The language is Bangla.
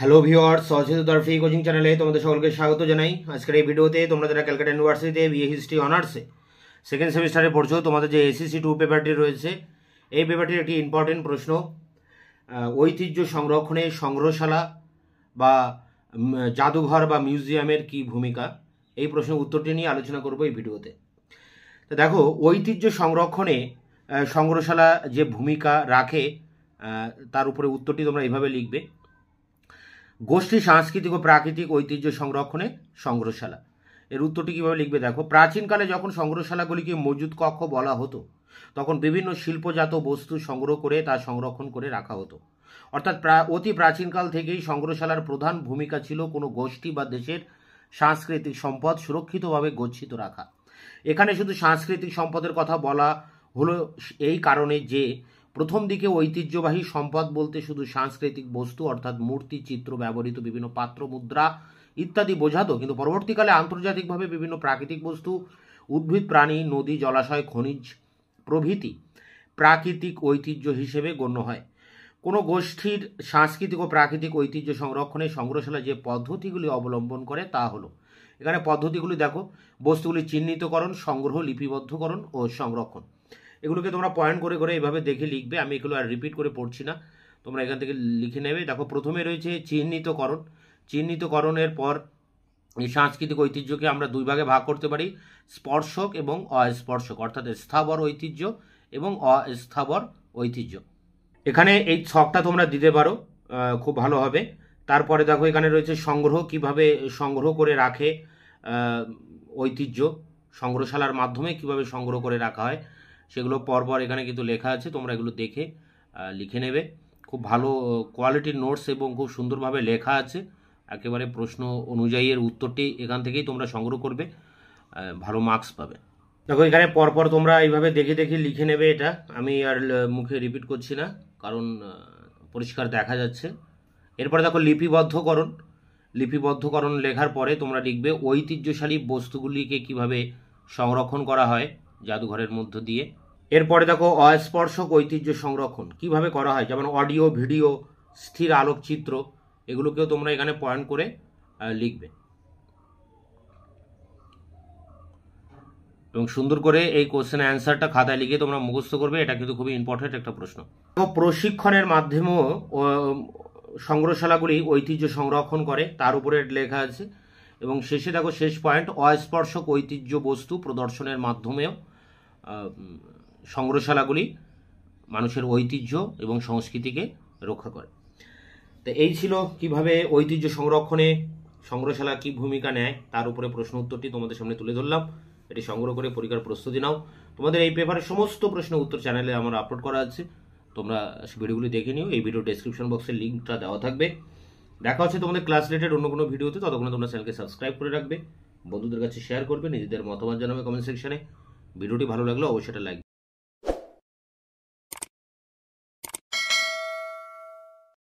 হ্যালো ভিউয়ার্স, সহজে দরফি কোচিং চ্যানেলে তোমাদের সকলকে স্বাগত জানাই। আজকের এই ভিডিওতে তোমরা যারা ক্যালকাটা ইউনিভার্সিটিতে বিএ হিস্ট্রি অনার্সে সেকেন্ড সেমিস্টারে পড়ছো, তোমাদের যে এসএসসি 2 পেপারটি রয়েছে, এই পেপারটির একটি ইম্পর্টেন্ট প্রশ্ন, ঐতিহ্য সংরক্ষণে সংগ্রহশালা বা জাদুঘর বা মিউজিয়ামের কি ভূমিকা, এই প্রশ্নের উত্তরটি নিয়ে আলোচনা করব এই ভিডিওতে। তো দেখো, ঐতিহ্য সংরক্ষণে সংগ্রহশালা যে ভূমিকা রাখে তার উপরে উত্তরটি তোমরা এইভাবে লিখবে: গোষ্ঠী সাংস্কৃতিক ও প্রাকৃতিক ঐতিহ্য সংরক্ষণে সংগ্রহশালা। এর উত্তরটি কীভাবে লিখবে দেখো, প্রাচীনকালে যখন সংগ্রহশালাগুলিকে মজুদ কক্ষ বলা হতো, তখন বিভিন্ন শিল্পজাত বস্তু সংগ্রহ করে তা সংরক্ষণ করে রাখা হতো। অর্থাৎ অতি প্রাচীনকাল থেকেই সংগ্রহশালার প্রধান ভূমিকা ছিল কোনো গোষ্ঠী বা দেশের সাংস্কৃতিক সম্পদ সুরক্ষিতভাবে গচ্ছিত রাখা। এখানে শুধু সাংস্কৃতিক সম্পদের কথা বলা হলো এই কারণে যে প্রথম দিকে ঐতিহ্যবাহী সম্পদ বলতে শুধু সাংস্কৃতিক বস্তু অর্থাৎ মূর্তি, চিত্র, ব্যবহৃত বিভিন্ন পাত্র, মুদ্রা ইত্যাদি বোঝাতো, কিন্তু পরবর্তীকালে আন্তর্জাতিকভাবে বিভিন্ন প্রাকৃতিক বস্তু, উদ্ভিদ, প্রাণী, নদী, জলাশয়, খনিজ প্রভৃতি প্রাকৃতিক ঐতিহ্য হিসেবে গণ্য হয়। কোনো গোষ্ঠীর সাংস্কৃতিক ও প্রাকৃতিক ঐতিহ্য সংরক্ষণে সংগ্রহশালা যে পদ্ধতিগুলি অবলম্বন করে তা হলো, এখানে পদ্ধতিগুলি দেখো: বস্তুগুলি চিহ্নিতকরণ, সংগ্রহ, লিপিবদ্ধকরণ ও সংরক্ষণ। এগুলোকে তোমরা পয়েন্ট করে করে এভাবে দেখে লিখবে, আমি এগুলো আর রিপিট করে পড়ছি না, তোমরা এখান থেকে লিখে নেবে। দেখো, প্রথমে রয়েছে চিহ্নিতকরণ। চিহ্নিতকরণের পর এই সাংস্কৃতিক ঐতিহ্যকে আমরা দুই ভাগে ভাগ করতে পারি: স্পর্শক এবং অস্পর্শক, অর্থাৎ স্থাবর ঐতিহ্য এবং অস্থাবর ঐতিহ্য। এখানে এই ছকটা তোমরা দিতে পারো, খুব ভালো হবে। তারপরে দেখো, এখানে রয়েছে সংগ্রহ, কিভাবে সংগ্রহ করে রাখে ঐতিহ্য, সংগ্রহশালার মাধ্যমে কিভাবে সংগ্রহ করে রাখা হয় সেগুলো পরপর এখানে কিন্তু লেখা আছে, তোমরা এগুলো দেখে লিখে নেবে। খুব ভালো কোয়ালিটির নোটস এবং খুব সুন্দরভাবে লেখা আছে, একেবারে প্রশ্ন অনুযায়ী এর উত্তরটি এখান থেকেই তোমরা সংগ্রহ করবে, ভালো মার্কস পাবে। দেখো, এখানে পরপর তোমরা এইভাবে দেখে দেখে লিখে নেবে। এটা আমি আর মুখে রিপিট করছি না, কারণ পরিষ্কার দেখা যাচ্ছে। এরপরে দেখো লিপিবদ্ধকরণ। লিপিবদ্ধকরণ লেখার পরে তোমরা লিখবে ঐতিহ্যশালী বস্তুগুলিকে কিভাবে সংরক্ষণ করা হয় জাদুঘরের মধ্য দিয়ে। এরপরে দেখো অস্পর্শক ঐতিহ্য সংরক্ষণ কিভাবে করা হয়, যেমন অডিও, ভিডিও, স্থির আলোকচিত্র, এগুলোকেও তোমরা এখানে পয়েন্ট করে লিখবে এবং সুন্দর করে এই কোশ্চেন অ্যান্সারটা খাতায় লিখে তোমরা মুখস্থ করবে। এটা কিন্তু খুবই ইম্পর্টেন্ট একটা প্রশ্ন। প্রশিক্ষণের মাধ্যমেও সংগ্রহশালাগুলি ঐতিহ্য সংরক্ষণ করে, তার উপরে লেখা আছে। এবং শেষে দেখো, শেষ পয়েন্ট, অস্পর্শক ঐতিহ্য বস্তু প্রদর্শনের মাধ্যমেও সংগ্রহশালাগুলি মানুষের ঐতিহ্য এবং সংস্কৃতিকে রক্ষা করে। তো এই ছিল কিভাবে ঐতিহ্য সংরক্ষণে সংগ্রহশালা কি ভূমিকা নেয়, তার উপরে প্রশ্ন উত্তরটি তোমাদের সামনে তুলে ধরলাম। এটি সংগ্রহ করে পরীক্ষার প্রস্তুতি নাও। তোমাদের এই পেপারের সমস্ত প্রশ্নের উত্তর চ্যানেলে আমার আপলোড করা আছে, তোমরা ভিডিওগুলি দেখে নিও। এই ভিডিও ডেসক্রিপশন বক্সে লিঙ্কটা দেওয়া থাকবে। দেখা হচ্ছে তোমাদের ক্লাস রিলেটেড অন্য কোনো ভিডিওতে, ততক্ষণে তোমরা চ্যানেলকে সাবস্ক্রাইব করে রাখবে, বন্ধুদের কাছে শেয়ার করবে, নিজেদের মতামত জানাবে কমেন্ট সেকশনে। ভিডিওটি ভালো লাগলে অবশ্যই এটা লাইক